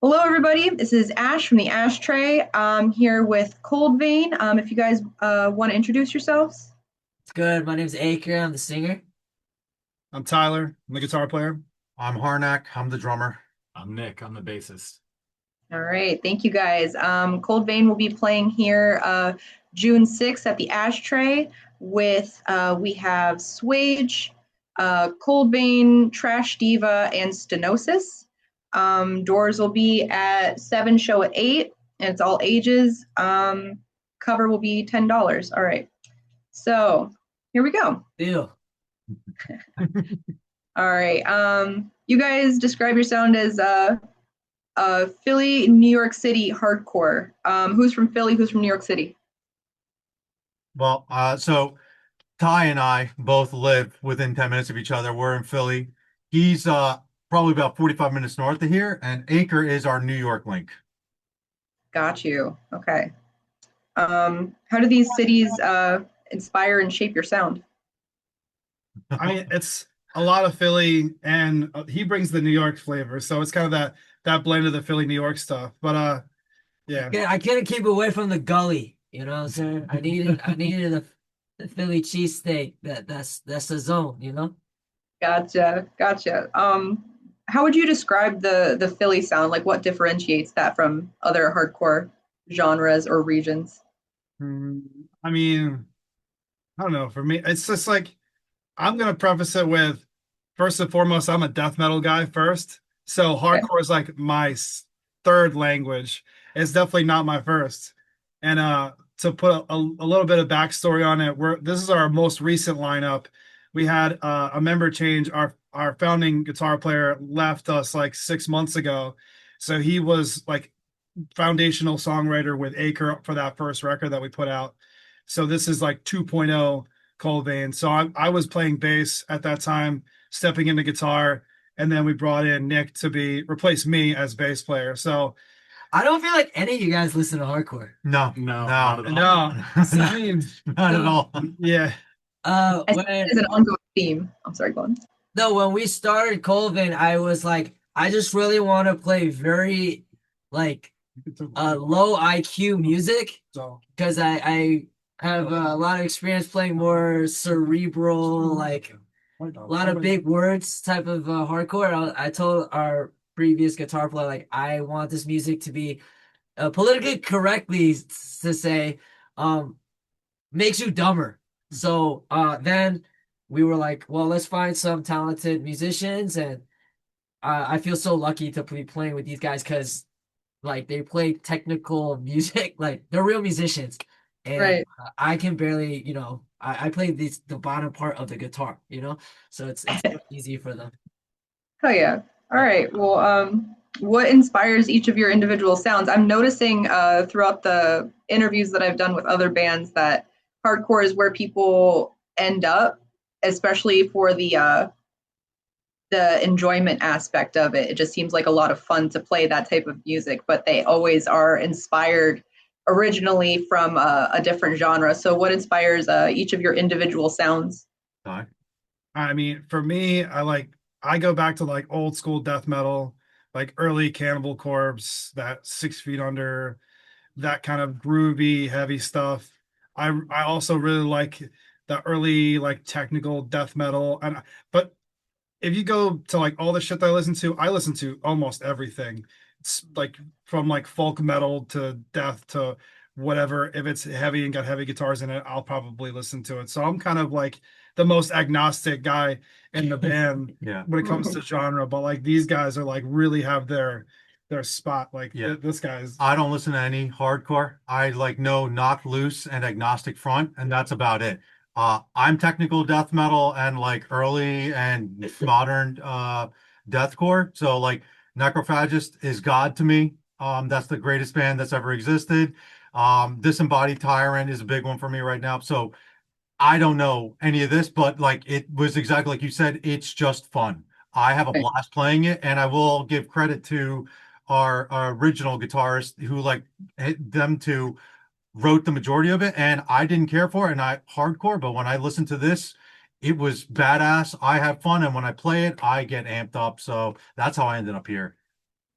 Hello, everybody. This is Ash from the Ashtray. I'm here with Cold Vein. If you guys want to introduce yourselves. It's good. My name's Aker. I'm the singer. I'm Tyler. I'm the guitar player. I'm Harnack. I'm the drummer. I'm Nick. I'm the bassist. All right. Thank you, guys. Cold Vein will be playing here June 6th at the Ashtray we have Swage, Cold Vein, Trash Diva, and Stenosis. Doors will be at 7, show at 8, and it's all ages. Cover will be $10. All right. So here we go. Deal. All right. You guys describe your sound as Philly, New York City hardcore. Who's from Philly? Who's from New York City? Well, so Ty and I both live within 10 minutes of each other. We're in Philly. He's probably about 45 minutes north of here, and Acre is our New York link. Got you. Okay. How do these cities inspire and shape your sound? I mean, it's a lot of Philly, and he brings the New York flavor, so it's kind of that blend of the Philly New York stuff. But yeah, Yeah, I couldn't keep away from the gully. You know what I'm saying? I needed the Philly cheesesteak. That's the zone. You know. Gotcha. Gotcha. How would you describe the Philly sound? Like, what differentiates that from other hardcore genres or regions? Hmm, I mean, I don't know. For me, it's just like I'm gonna preface it with first and foremost, I'm a death metal guy first, so Okay. hardcore is like my third language. It's definitely not my first. And to put a little bit of backstory on it, this is our most recent lineup. We had a member change. Our founding guitar player left us like 6 months ago, so he was like foundational songwriter with Acre for that first record that we put out. So this is like 2.0 Cold Vein. So I was playing bass at that time, stepping into guitar, and then we brought in Nick to be replace me as bass player. So I don't feel like any of you guys listen to hardcore. No, No, not no, at all. no, So, I mean, not at all. yeah, I see it as when an ongoing theme. I'm sorry, go on. no, when we started Colvin, I was like, I just really want to play very like low IQ music so because I have a lot of experience playing more cerebral, like a lot of big words type of hardcore. I told our previous guitar player, like, I want this music to be politically correctly to say, um, makes you dumber. So then we were like, well, let's find some talented musicians, and I feel so lucky to be playing with these guys because like they play technical music, like they're real musicians, and Right. I can barely, I play the bottom part of the guitar, so it's easy for them. Oh yeah. All Yeah. right. Well, what inspires each of your individual sounds? I'm noticing throughout the interviews that I've done with other bands that hardcore is where people end up, especially for the enjoyment aspect of it. It just seems like a lot of fun to play that type of music, but they always are inspired originally from a different genre. So, what inspires each of your individual sounds? Ty? I mean, for me, I go back to like old school death metal, like early Cannibal Corpse, that 6 Feet Under, that kind of groovy, heavy stuff. I also really like the early like technical death metal, and but if you go to like all the shit that I listen to almost everything. It's like from like folk metal to death to whatever. If it's heavy and got heavy guitars in it, I'll probably listen to it. So I'm kind of like the most agnostic guy in the band Yeah. when it comes to genre. But like these guys are like really have their spot. Like Yeah. this guy's I don't listen to any hardcore. I like know Knock Loose and Agnostic Front, and that's about it. I'm technical death metal and like early and modern deathcore. So like Necrophagist is God to me. That's the greatest band that's ever existed. Disembodied Tyrant is a big one for me right now. So I don't know any of this, but like it was exactly like you said, it's just fun. I have a blast playing it, and I will give credit to our original guitarist who like them two wrote the majority of it, and I didn't care for it, and I hardcore, but when I listen to this, it was badass. I have fun, and when I play it, I get amped up. So that's how I ended up here.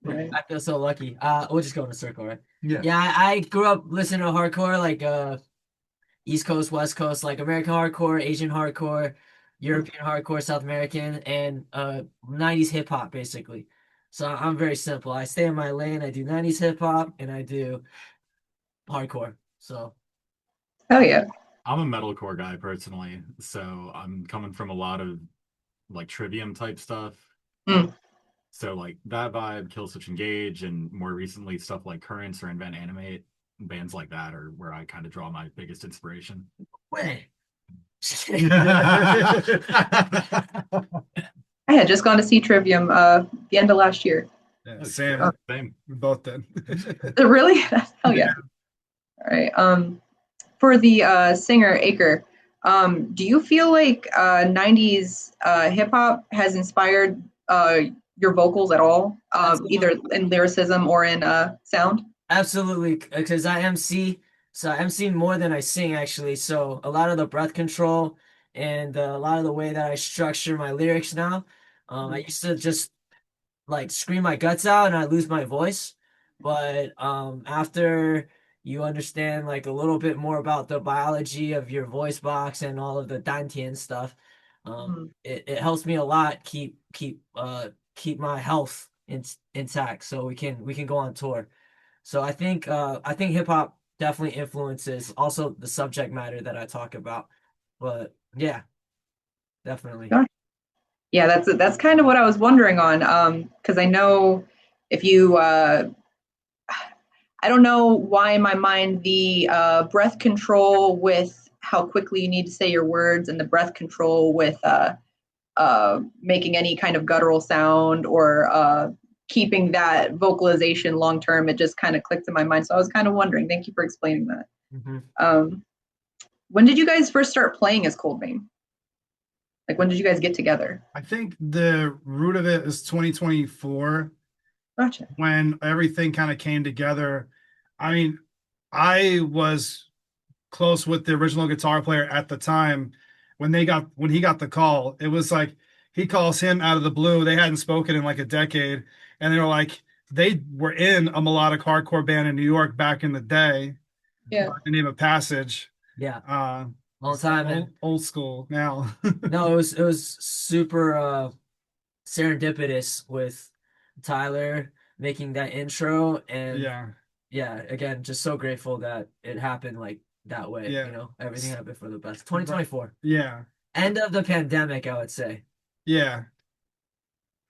Right. I feel so lucky. We'll just go in a circle, right? Yeah. Yeah, I grew up listening to hardcore, like East Coast, West Coast, like American hardcore, Asian hardcore, European hardcore, South American, and 90s hip hop basically. So I'm very simple. I stay in my lane. I do 90s hip hop and I do hardcore. So Oh yeah. I'm a metalcore guy personally, so I'm coming from a lot of like Trivium type stuff. Mm. So like that vibe, Killswitch Engage, and more recently stuff like Currents or Invent Animate, bands like that are where I kind of draw my biggest inspiration. wait. I had just gone to see Trivium the end of last year. Yeah, Sam, Oh. Same. we both did. Really? Hell yeah. All right. For the singer Aker, do you feel like 90s hip hop has inspired your vocals at all, either in lyricism or in sound? Absolutely, because I MC, so I MC more than I sing actually. So a lot of the breath control and a lot of the way that I structure my lyrics now. I used to just like scream my guts out and I lose my voice. But after you understand like a little bit more about the biology of your voice box and all of the dantian stuff, it helps me a lot keep my health intact so we can go on tour. So I think hip hop definitely influences also the subject matter that I talk about. But yeah, definitely. Yeah, that's kind of what I was wondering on, because I know if you, I don't know why in my mind the breath control with how quickly you need to say your words and the breath control with making any kind of guttural sound or keeping that vocalization long term, it just kind of clicked in my mind. So I was kind of wondering. Thank you for explaining that. When did you guys first start playing as Cold Vein? Like, when did you guys get together? I think the root of it is 2024 Gotcha. when everything kind of came together. I mean, I was close with the original guitar player at the time when he got the call. It was like he calls him out of the blue. They hadn't spoken in like a decade, and they were like they were in a melodic hardcore band in New York back in the day. Yeah. By the name of Passage. Yeah. Long time, man. Old school now. No, it was super serendipitous with Tyler making that intro and yeah, again, just so grateful that it happened like that way. Yeah. You know, everything happened for the best. 2024. yeah, End of the pandemic, I would say. yeah.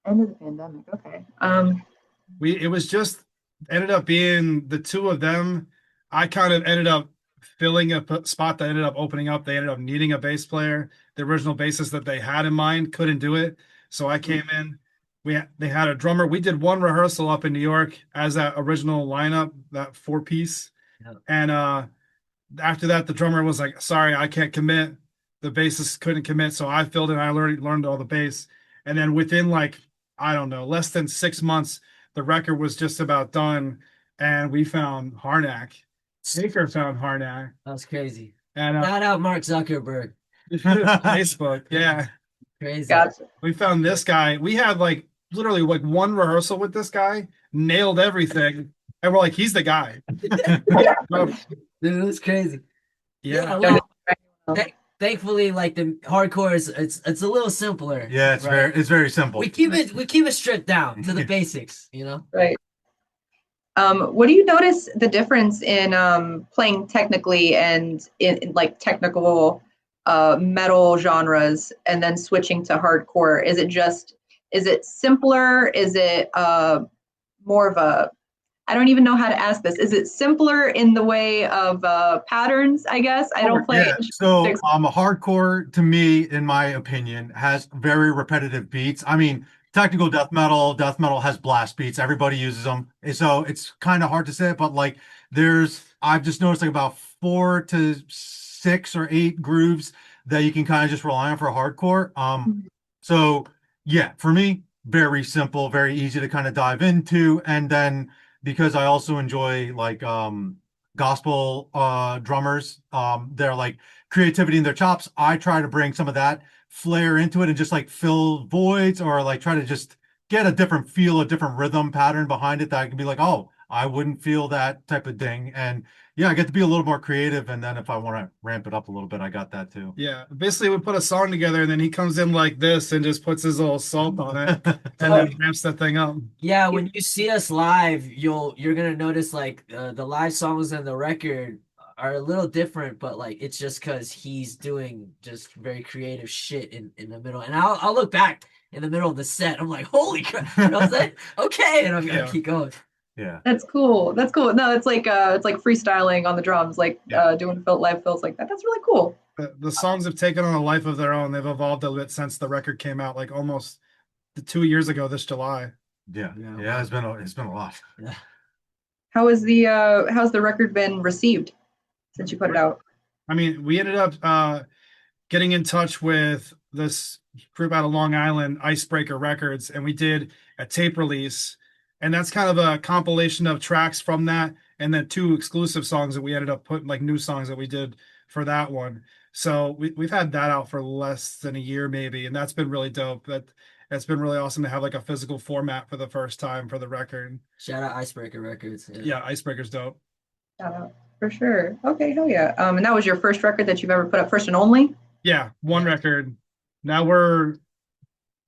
End of the pandemic. Okay. It was just ended up being the two of them. I kind of ended up filling a spot that ended up opening up. They ended up needing a bass player. The original bassist that they had in mind couldn't do it, so I came in. They had a drummer. We did one rehearsal up in New York as that original lineup, that 4-piece. Yeah. And after that, the drummer was like, "Sorry, I can't commit." The bassist couldn't commit, so I filled in. I learned all the bass, and then within like I don't know, less than 6 months, the record was just about done, and we found Harnack. Baker found Harnack. That was crazy. And Shout out Mark Zuckerberg. Facebook, yeah. Crazy. Gotcha. We found this guy. We had like literally like one rehearsal with this guy, nailed everything, and we're like, he's the guy. Dude, it was crazy. Yeah. Well, thankfully, like the hardcore is it's a little simpler. Yeah, it's right? very simple. We keep it stripped down to the basics, you know? Right. What do you notice the difference in playing technically and in like technical metal genres and then switching to hardcore? Is it simpler? Is it more of a, I don't even know how to ask this. Is it simpler in the way of patterns, I guess? I don't play. Yeah. So hardcore to me, in my opinion, has very repetitive beats. I mean, technical death metal has blast beats. Everybody uses them. So it's kind of hard to say it, but like I've just noticed like about 4 to 6 or 8 grooves that you can kind of just rely on for hardcore. So yeah, for me, very simple, very easy to kind of dive into. And then because I also enjoy like gospel drummers, their like creativity in their chops, I try to bring some of that flair into it and just like fill voids or like try to just get a different feel, a different rhythm pattern behind it that I can be like, oh, I wouldn't feel that type of thing. And yeah, I get to be a little more creative. And then if I want to ramp it up a little bit, I got that too. Yeah, basically we put a song together and then he comes in like this and just puts his little salt on it and then ramps that thing up. Yeah, when you see us live, you're gonna notice like the live songs and the record are a little different, but like it's just because he's doing just very creative shit in the middle. And I'll look back in the middle of the set, I'm like, holy crap! You know what I'm saying? Okay, and I'm gonna keep going. Yeah. That's cool. That's cool. No, it's like freestyling on the drums, like doing live fills like that. That's really cool. The songs have taken on a life of their own. They've evolved a bit since the record came out, like almost 2 years ago this July. Yeah. Yeah. Yeah. It's been a lot. Yeah. How's the record been received since you put it out? I mean, we ended up getting in touch with this group out of Long Island, Icebreaker Records, and we did a tape release. And that's kind of a compilation of tracks from that, and then 2 exclusive songs that we ended up putting, like new songs that we did for that one. So we've had that out for less than a year maybe, and that's been really dope. That's been really awesome to have like a physical format for the first time for the record. Shout out Icebreaker Records. Yeah, Icebreaker's dope. Shout out for sure. Okay, hell yeah. And that was your first record that you've ever put up, first and only? Yeah, one record. Now we're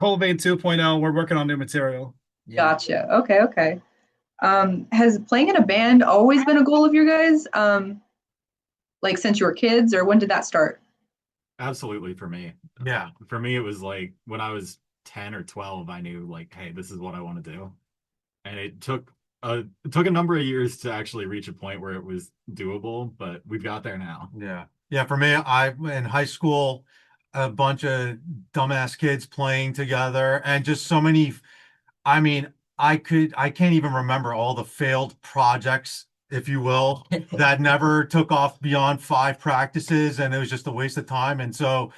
Cold Vein 2.0. We're working on new material. Yeah. Gotcha. Okay. Has playing in a band always been a goal of your guys? Like since you were kids, or when did that start? Absolutely, for me. Yeah. For me, it was like when I was 10 or 12, I knew like, hey, this is what I want to do. And it took a number of years to actually reach a point where it was doable, but we've got there now. Yeah. Yeah. For me, in high school, a bunch of dumbass kids playing together and just so many. I mean, I can't even remember all the failed projects, if you will, that never took off beyond 5 practices, and it was just a waste of time. And so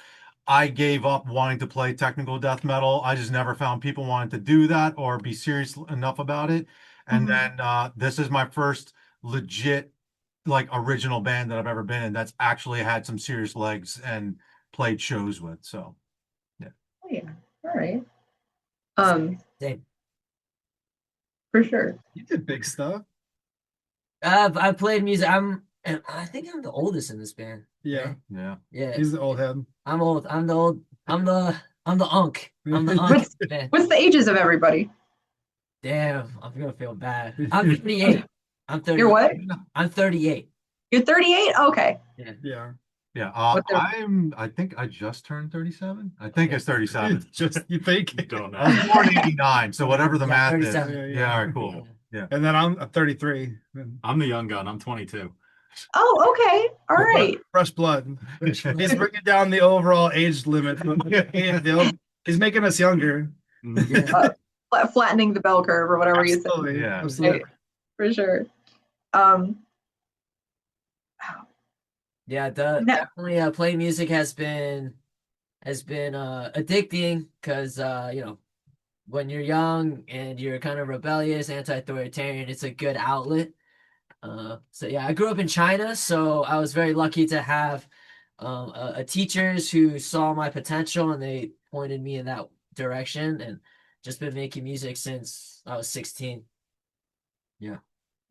I gave up wanting to play technical death metal. I just never found people wanting to do that or be serious enough about it. And then this is my first legit, like, original band that I've ever been in that's actually had some serious legs and played shows with. So, yeah. Oh yeah. All right. Same. For sure. You did big stuff. I played music. I think I'm the oldest in this band. Yeah. Yeah. Yeah. He's the old head. I'm old. I'm the old. I'm the unk. I'm the unk. Man. What's the ages of everybody? Damn, I'm gonna feel bad. I'm 38. I'm 38. You're what? I'm 38. You're 38? Okay. Yeah. Yeah. What the- I think I just turned 37. I think it's 37. Just you think. Don't know. I was born in 89, so whatever the Yeah, math is. 37. Yeah, all right, cool. And then I'm 33. I'm the young gun. I'm 22. Oh, okay. All right. Fresh blood. He's bringing down the overall age limit. He's making us younger. Yeah. Flattening the bell curve or whatever you said. Absolutely. Yeah. Absolutely. For sure. Yeah, definitely playing music has been addicting because when you're young and you're kind of rebellious, anti-authoritarian, it's a good outlet. So yeah, I grew up in China, so I was very lucky to have teachers who saw my potential and they pointed me in that direction, and just been making music since I was 16. Yeah.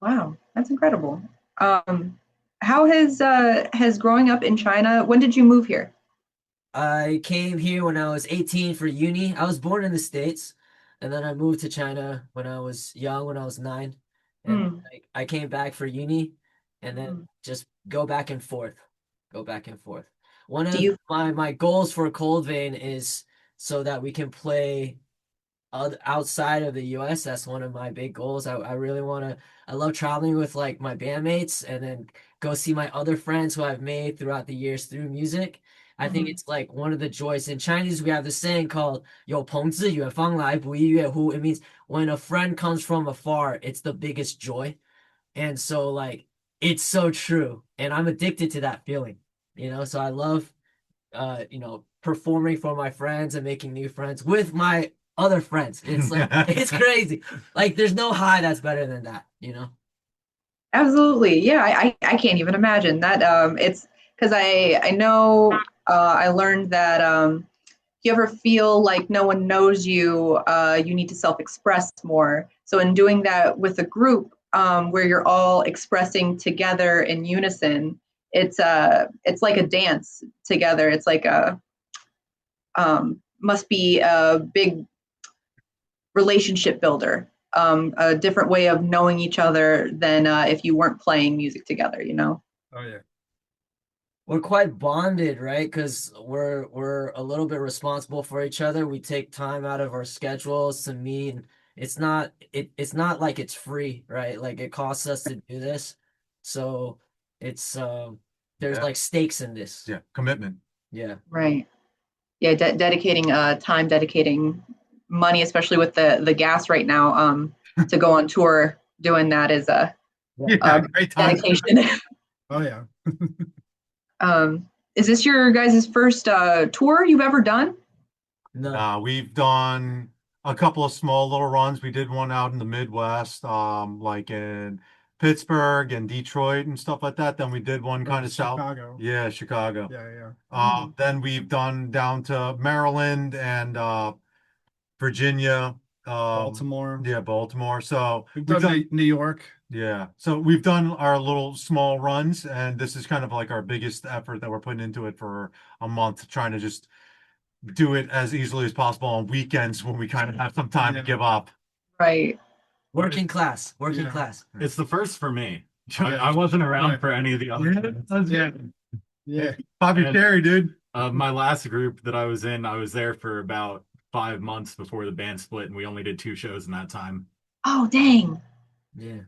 Wow, that's incredible. How has growing up in China, when did you move here? I came here when I was 18 for uni. I was born in the States, and then I moved to China when I was young, when I was 9. And I came back for uni, and then just go back and forth. One of my goals for Cold Vein is so that we can play outside of the US. That's one of my big goals. I really want to. I love traveling with like my bandmates and then go see my other friends who I've made throughout the years through music. I think it's like one of the joys. In Chinese, we have this saying called "有朋自远方来，不亦乐乎." It means when a friend comes from afar, it's the biggest joy. And so like it's so true. And I'm addicted to that feeling. So I love performing for my friends and making new friends with my other friends. It's like it's crazy. Like there's no high that's better than that, Absolutely. Yeah, I can't even imagine that. It's because I know I learned that you ever feel like no one knows you, you need to self-express more. So in doing that with a group, where you're all expressing together in unison, it's like a dance together. It's like a must be a big relationship builder, a different way of knowing each other than if you weren't playing music together, you know? Oh yeah. We're quite bonded, right? Because we're a little bit responsible for each other. We take time out of our schedules to meet. And it's not like it's free, right? Like it costs us to do this. So it's there's Yeah. like stakes in this. Yeah, commitment. Yeah. Right. Yeah, dedicating time, dedicating money, especially with the gas right now, to go on tour, doing that is a Yeah, great time. dedication. Oh yeah. Is this your guys' first tour you've ever done? No. We've done a couple of small little runs. We did one out in the Midwest, like in Pittsburgh and Detroit and stuff like that. Then we did one kind of south. Chicago. Yeah, Chicago. Yeah, yeah. Then we've done down to Maryland and Virginia, Baltimore. yeah, Baltimore. So We've done New York. yeah. So we've done our little small runs, and this is kind of like our biggest effort that we're putting into it for a month, trying to just do it as easily as possible on weekends when we kind of have some time to give up. Right. Working class. Working Yeah. class. It's the first for me. Yeah. I wasn't around Right. for any of the other. Yeah. Yeah. Bobby And- Terry, dude. My last group that I was in, I was there for about 5 months before the band split, and we only did 2 shows in that time. Oh, dang. Yeah.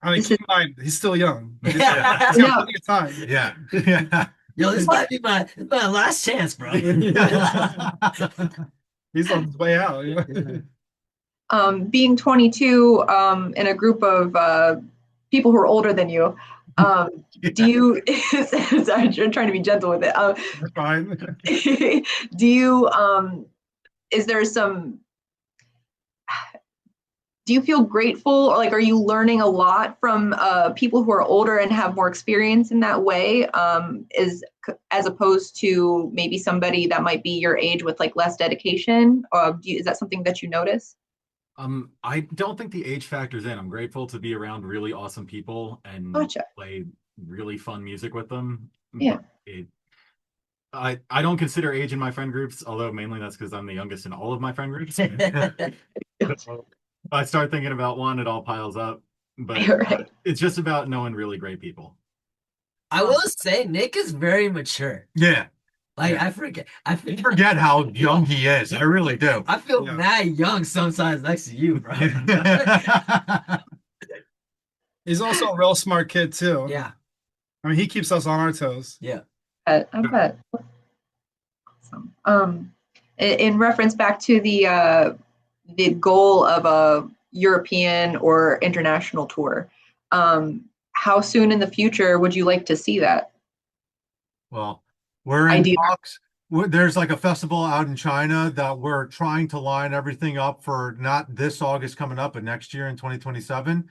I mean, This keep in mind, he's still young. He's Yeah. got Yeah. plenty of time. Yeah. Yeah. Yo, this might be my last chance, bro. He's on his way out. You know? Being 22, in a group of people who are older than you, do you, sorry, I'm trying to be gentle with it. You're fine. Do you, is there some, do you feel grateful, or like, are you learning a lot from people who are older and have more experience in that way, as opposed to maybe somebody that might be your age with like less dedication? Is that something that you notice? I don't think the age factors in. I'm grateful to be around really awesome people and Gotcha. play really fun music with them. Yeah. But I don't consider age in my friend groups, although mainly that's because I'm the youngest in all of my friend groups. I start thinking about one, it all piles up. But Right. it's just about knowing really great people. I will say Nick is very mature. Yeah. Like Yeah. I I forget forget how young he is. I really do. I feel Yeah. mad young sometimes next to you, bro. He's also a real smart kid too. Yeah. I mean, he keeps us on our toes. Yeah. I bet. Awesome. In reference back to the goal of a European or international tour, how soon in the future would you like to see that? Well, we're in Idea. talks. There's like a festival out in China that we're trying to line everything up for, not this August coming up, but next year in 2027.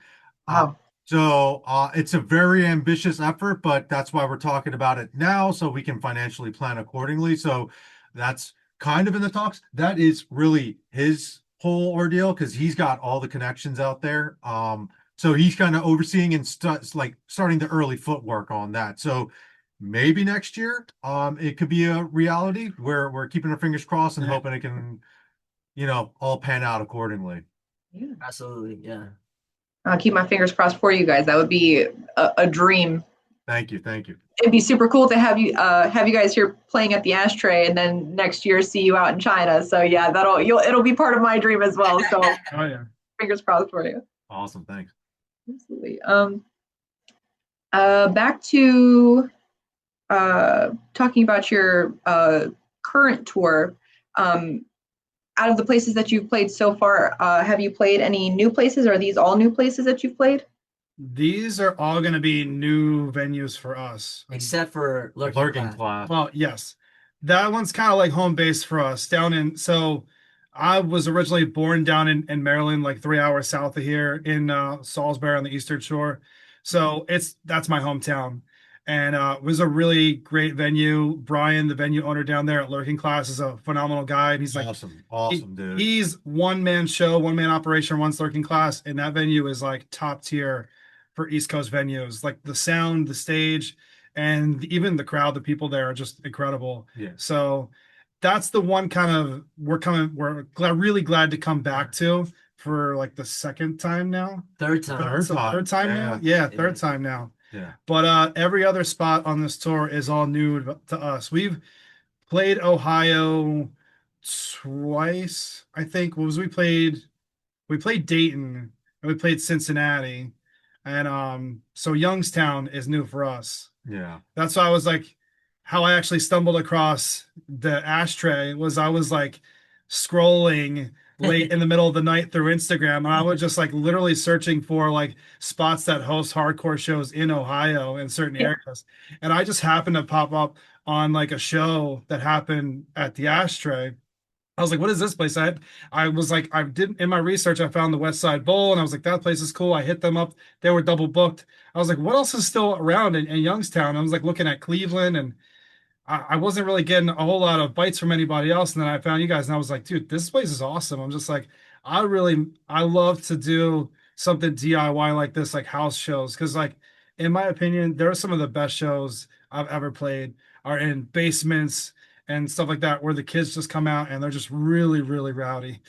Wow. So it's a very ambitious effort, but that's why we're talking about it now, so we can financially plan accordingly. So that's kind of in the talks. That is really his whole ordeal because he's got all the connections out there. So he's kind of overseeing and starting the early footwork on that. So maybe next year, it could be a reality where we're keeping our fingers crossed and Yeah. hoping it can, all pan out accordingly. Yeah. Absolutely. Yeah. I'll keep my fingers crossed for you guys. That would be a dream. Thank you. Thank you. It'd be super cool to have you guys here playing at the Ashtray, and then next year see you out in China. So yeah, it'll be part of my dream as well. So Oh yeah. fingers crossed for you. Awesome. Thanks. Absolutely. Back to talking about your current tour. Out of the places that you've played so far, have you played any new places? Are these all new places that you've played? These are all going to be new venues for us. Except for Lurking Class. class. Well, yes. That one's kind of like home base for us so I was originally born down in Maryland, like 3 hours south of here in Salisbury on the Eastern Shore. So that's my hometown. and it was a really great venue. Brian, the venue owner down there at Lurking Class, is a phenomenal guy, and he's like Awesome, dude. he's one man show, one man operation, one Lurking Class, and that venue is like top tier for East Coast venues. Like the sound, the stage, and even the crowd, the people there are just incredible. Yeah. So that's the one kind of really glad to come back to for like the second time now. Third time. Third time now? Yeah, third time now. Yeah. But every other spot on this tour is all new to us. We've played Ohio twice, I think. We played Dayton and we played Cincinnati. And so Youngstown is new for us. Yeah. That's why I was like, how I actually stumbled across the Ashtray was I was like scrolling late in the middle of the night through Instagram, and I was just like literally searching for like spots that host hardcore shows in Ohio in certain areas. And I just happened to pop up on like a show that happened at the Ashtray. I was like, what is this place? I was like, I did in my research, I found the West Side Bowl, and I was like, that place is cool. I hit them up. They were double booked. I was like, what else is still around in Youngstown? I was like looking at Cleveland, and I wasn't really getting a whole lot of bites from anybody else. And then I found you guys, and I was like, dude, this place is awesome. I'm just like, I love to do something DIY like this, like house shows. Cause like, in my opinion, there are some of the best shows I've ever played are in basements and stuff like that, where the kids just come out and they're just really, really rowdy.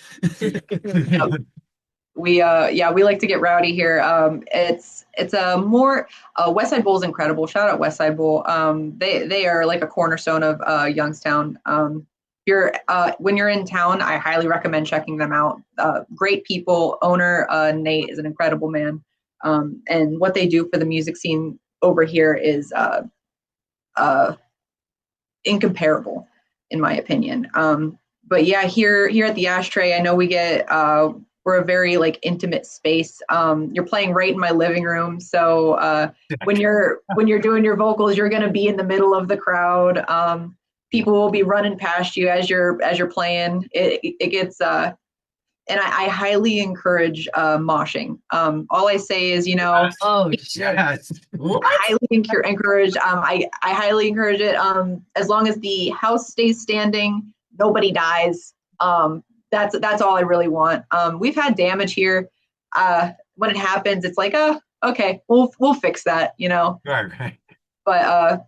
We like to get rowdy here. It's a more West Side Bowl is incredible. Shout out West Side Bowl. They are like a cornerstone of Youngstown. When you're in town, I highly recommend checking them out. Great people. Owner Nate is an incredible man, and what they do for the music scene over here is incomparable, in my opinion. But yeah, here at the Ashtray, I know we get we're a very like intimate space. You're playing right in my living room, so when you're doing your vocals, you're going to be in the middle of the crowd. People will be running past you as you're playing. It gets and I highly encourage moshing. All I say is, Oh shit! Yes. I highly encourage. I highly encourage it. As long as the house stays standing, nobody dies. That's all I really want. We've had damage here. When it happens, it's like, oh, okay, we'll fix that, Right. But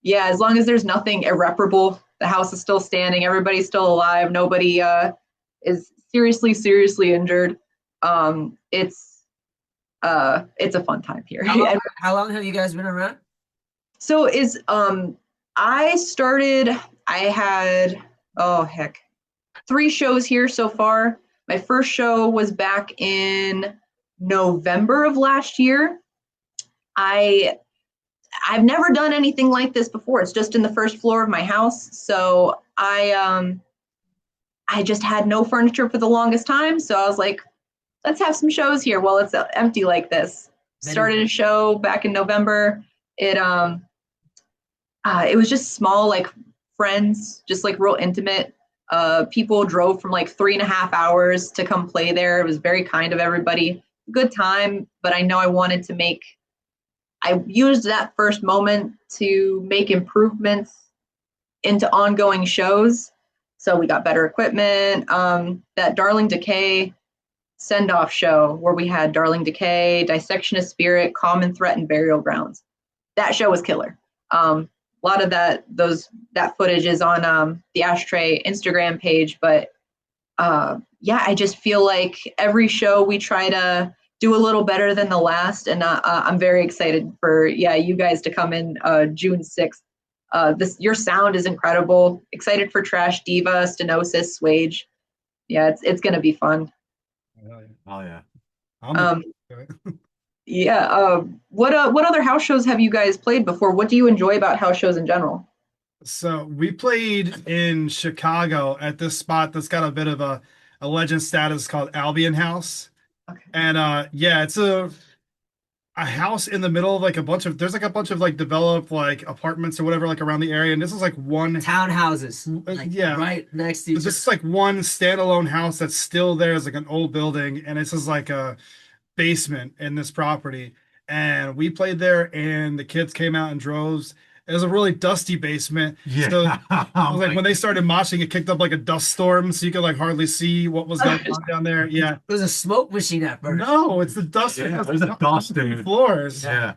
yeah, as long as there's nothing irreparable, the house is still standing, everybody's still alive, nobody is seriously injured. It's a fun time here. How long have you guys been around? So I had 3 shows here so far. My first show was back in November of last year. I've never done anything like this before. It's just in the first floor of my house. So I just had no furniture for the longest time. So I was like, let's have some shows here while it's empty like this. Started a show back in November. It was just small, like friends, just like real intimate. People drove from like 3.5 hours to come play there. It was very kind of everybody. Good time, but I know I used that first moment to make improvements into ongoing shows. So we got better equipment. That Darling Decay send-off show where we had Darling Decay, Dissection of Spirit, Common Threat, and Burial Grounds. That show was killer. A lot of that footage is on the Ashtray Instagram page, but yeah, I just feel like every show we try to do a little better than the last, and I'm very excited for you guys to come in June 6th. Your sound is incredible. Excited for Trash Diva, Stenosis, Swage. Yeah, it's gonna be fun. Oh yeah. What other house shows have you guys played before? What do you enjoy about house shows in general? So we played in Chicago at this spot that's got a bit of a legend status called Albion House. Okay. And it's a house in the middle of like a bunch of like developed like apartments or whatever like around the area. And this is like one Townhouses, like, right next to each It's just like one standalone house that's still there. It's like an old building, and it's just like a basement in this property. and we played there, and the kids came out in droves. It was a really dusty basement. Yeah. So it was like when they started moshing, it kicked up like a dust storm, so you could like hardly see what was going on down there. Yeah. It was a smoke machine at first. No, it's the dust. Yeah, because there's a it's dust on in floors. Yeah.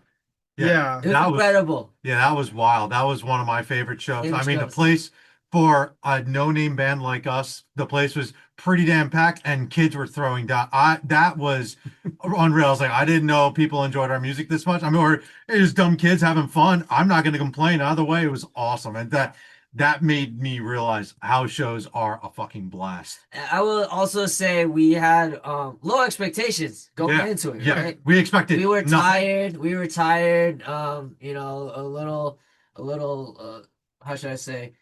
Yeah. It was That incredible. Yeah, that was wild. That was one of my favorite shows. Favorite I mean, the shows. place for a no-name band like us, the place was pretty damn packed, and kids were throwing down. That was unreal. I was like, I didn't know people enjoyed our music this much. I mean, it was dumb kids having fun. I'm not going to complain. Either way, it was awesome, and that made me realize house shows are a fucking blast. I will also say we had low expectations going Yeah, into it. Yeah, Right? we expected. We were nothing. tired. We were tired. You know, a little. How should I say?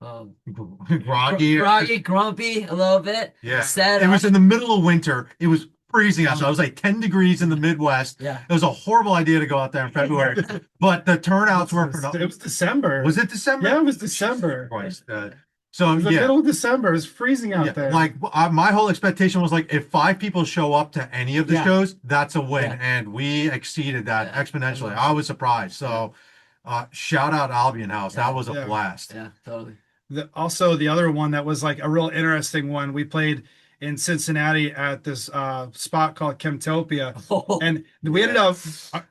Groggy. Groggy, grumpy, a little bit. Yeah. Sad. It was in the middle of winter. It was freezing outside. It was like 10 degrees in the Midwest. Yeah. It was a horrible idea to go out there in February, but the turnouts were It phenomenal. was December. Was it December? Yeah, it was December. Christ. It So was the yeah, middle of December. It was freezing out there. like my whole expectation was like if 5 people show up to any of the Yeah. shows, that's a win, Yeah. and we exceeded that Yeah. exponentially. I was surprised. So, shout out Albion House. That was a Yeah. blast. Yeah, totally. Also, the other one that was like a real interesting one, we played in Cincinnati at this spot called Chemtopia. And we ended up,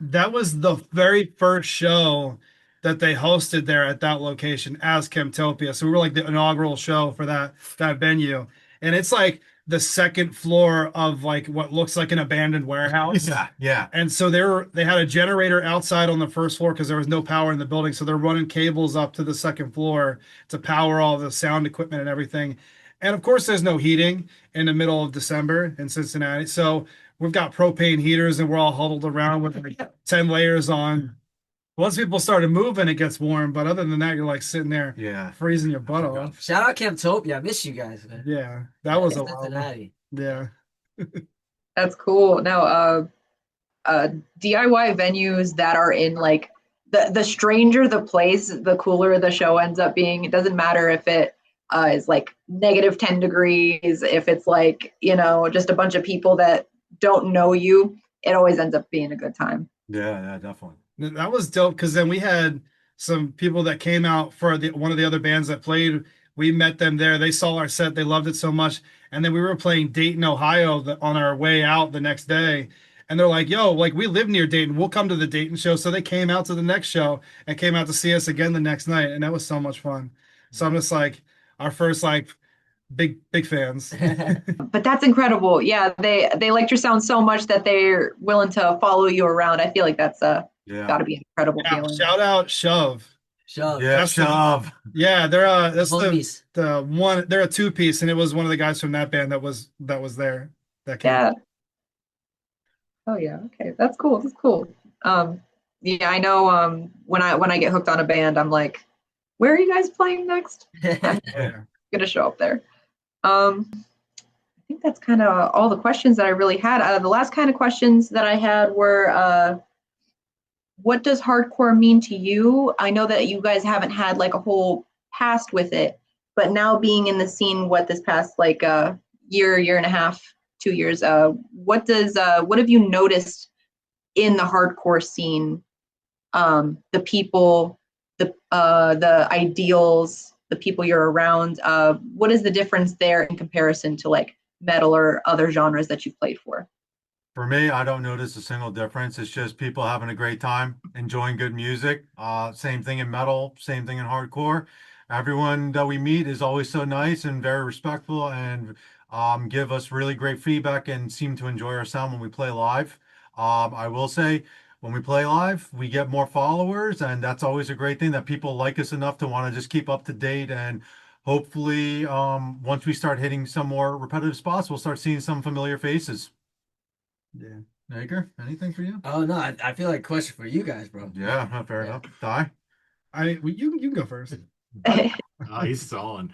that was the very first show that they hosted there at that location as Chemtopia. So we were like the inaugural show for that venue. And it's like the second floor of like what looks like an abandoned warehouse. Yeah. And so they had a generator outside on the first floor because there was no power in the building. So they're running cables up to the second floor to power all the sound equipment and everything. And of course, there's no heating in the middle of December in Cincinnati. So we've got propane heaters and we're all huddled around with like 10 layers on. Once people started moving, it gets warm. But other than that, you're like sitting there freezing your butt off. Shout out Chemtopia. I miss you guys, man. Yeah, that was a wild one. Cincinnati. Yeah. That's cool. Now, DIY venues that are in like the stranger the place, the cooler the show ends up being. It doesn't matter if it is like negative 10 degrees, if it's like, you know, just a bunch of people that don't know you, it always ends up being a good time. Yeah, definitely. That was dope because then we had some people that came out for one of the other bands that played. We met them there. They saw our set. They loved it so much. And then we were playing Dayton, Ohio on our way out the next day. And they're like, yo, like we live near Dayton. We'll come to the Dayton show. So they came out to the next show and came out to see us again the next night. And that was so much fun. So I'm just like our first like big fans. But that's incredible. Yeah, they liked your sound so much that they're willing to follow you around. I feel like that's got to be an incredible feeling. Shout out Shove. Shove. Yeah, Shove. Yeah, they're that's Homies. the one. They're a 2-piece, and it was one of the guys from that band that was there. That came. Yeah. Oh yeah. Okay, that's cool. That's cool. Yeah, I know. When I get hooked on a band, I'm like, where are you guys playing next? Yeah. Gonna show up there. I think that's kind of all the questions that I really had. The last kind of questions that I had were, what does hardcore mean to you? I know that you guys haven't had like a whole past with it, but now being in the scene, this past like year and a half, 2 years, what have you noticed in the hardcore scene? The people, the ideals, the people you're around. What is the difference there in comparison to like metal or other genres that you've played for? For me, I don't notice a single difference. It's just people having a great time, enjoying good music. Same thing in metal, same thing in hardcore. Everyone that we meet is always so nice and very respectful and give us really great feedback and seem to enjoy our sound when we play live. I will say, when we play live, we get more followers, and that's always a great thing that people like us enough to want to just keep up to date. And hopefully, once we start hitting some more repetitive spots, we'll start seeing some familiar faces. Yeah. Naker, anything for you? Oh no, I feel like a question for you guys, bro. Yeah, fair enough. Ty? You can go first. He's stalling.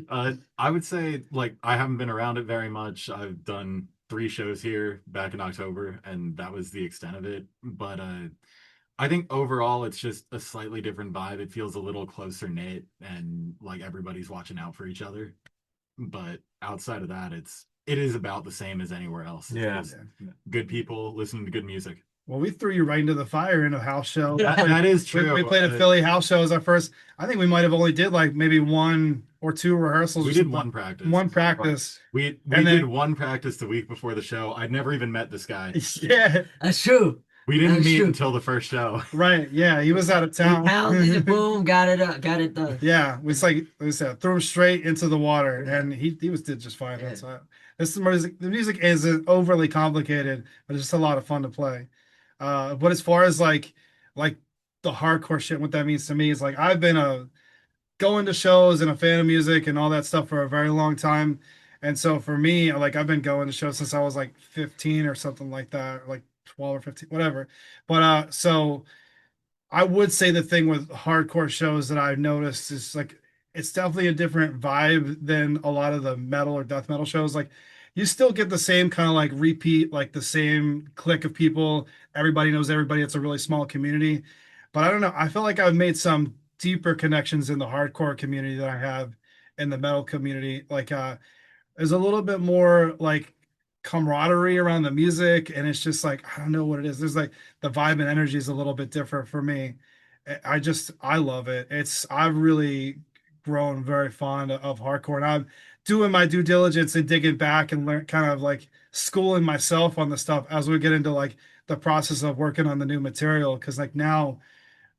I would say like I haven't been around it very much. I've done 3 shows here back in October, and that was the extent of it. But I think overall it's just a slightly different vibe. It feels a little closer knit, and like everybody's watching out for each other. But outside of that, it is about the same as anywhere else. It's Yeah. just good people listening to good music. Well, we threw you right into the fire in a house show. That is true. We played a Philly house show as our first. I think we might have only did like maybe 1 or 2 rehearsals. We or did something. one practice. One practice. We And did then- one practice the week before the show. I'd never even met this guy. Yeah, That's true. We didn't That's meet true. until the first show. right. Yeah, he was out of town. Pounded it, boom, got it up, got it done. Yeah, it's like we said, threw him straight into the water, and he did just fine. Yeah. That's why. This music, the music isn't overly complicated, but it's just a lot of fun to play. But as far as like the hardcore shit, what that means to me is like I've been going to shows and a fan of music and all that stuff for a very long time, and so for me, like I've been going to shows since I was like 15 or something like that, or like 12 or 15, whatever. But so I would say the thing with hardcore shows that I've noticed is like it's definitely a different vibe than a lot of the metal or death metal shows. Like you still get the same kind of like repeat, like the same clique of people. Everybody knows everybody. It's a really small community. But I don't know. I feel like I've made some deeper connections in the hardcore community than I have in the metal community. Like there's a little bit more like camaraderie around the music, and it's just like I don't know what it is. There's like the vibe and energy is a little bit different for me. I love it. I've really grown very fond of hardcore, and I'm doing my due diligence and digging back and learn kind of like schooling myself on the stuff as we get into like the process of working on the new material. Because like now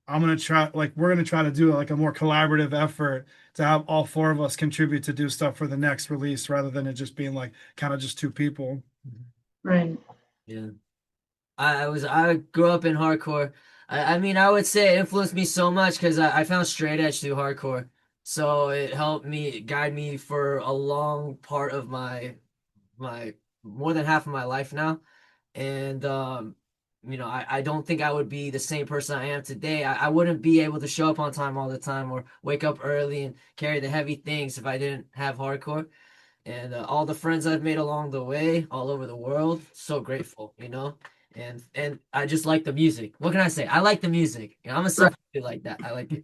we're gonna try to do like a more collaborative effort to have all 4 of us contribute to do stuff for the next release rather than it just being like kind of just 2 people. Right. Yeah. I grew up in hardcore. I mean, I would say it influenced me so much because I found straight edge through hardcore. So it helped me guide me for a long part of my more than half of my life now. And I don't think I would be the same person I am today. I wouldn't be able to show up on time all the time or wake up early and carry the heavy things if I didn't have hardcore. And all the friends I've made along the way, all over the world, so grateful, And I just like the music. What can I say? I like the music. I'm a self-dude like that. I like it.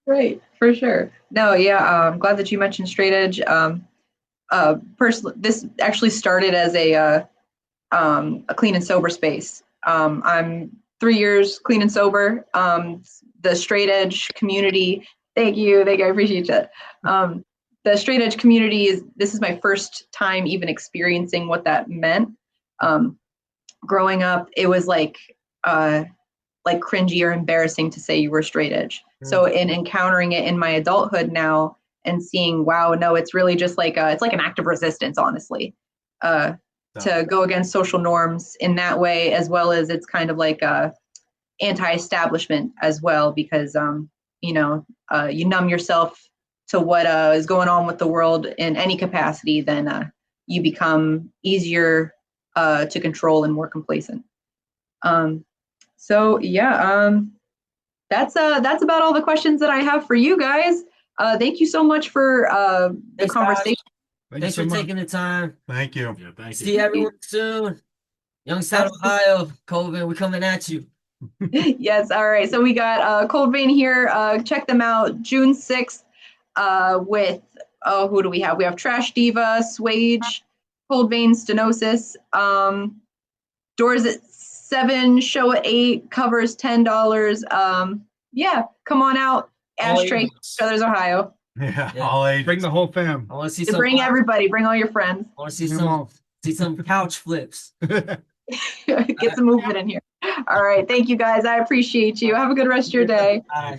Right, for sure. No, yeah, I'm glad that you mentioned straight edge. Personally, this actually started as a clean and sober space. I'm 3 years clean and sober. The straight edge community, thank you, I appreciate that. The straight edge community this is my first time even experiencing what that meant. Growing up, it was like cringy or embarrassing to say you were straight edge. So in encountering it in my adulthood now and seeing, wow, no, it's really just like it's like an act of resistance, honestly, to go against social norms in that way, as well as it's kind of like anti-establishment as well, because you numb yourself to what is going on with the world in any capacity, then you become easier to control and more complacent. So yeah, that's about all the questions that I have for you guys. Thank you so much for the Thanks, conversation. Thanks for taking the time. Thank you. Yeah, thank you. See everyone soon. Youngstown, Ohio, Colvin, we're coming at you. Yes, all right. So we got Cold Vein here. Check them out June 6th with, who do we have? We have Trash Diva, Swage, Cold Vein, Stenosis. Doors at 7, show at 8, covers $10. Yeah, come on out. Ashtray, Brothers, Ohio. Yeah, Yeah. all age. Bring the whole fam. I want to see To some. bring everybody, bring all your friends. I want to Bring 'em all. see some couch flips. Get some movement in here. All right. Thank you guys. I appreciate you. Have a good rest of your day. Bye.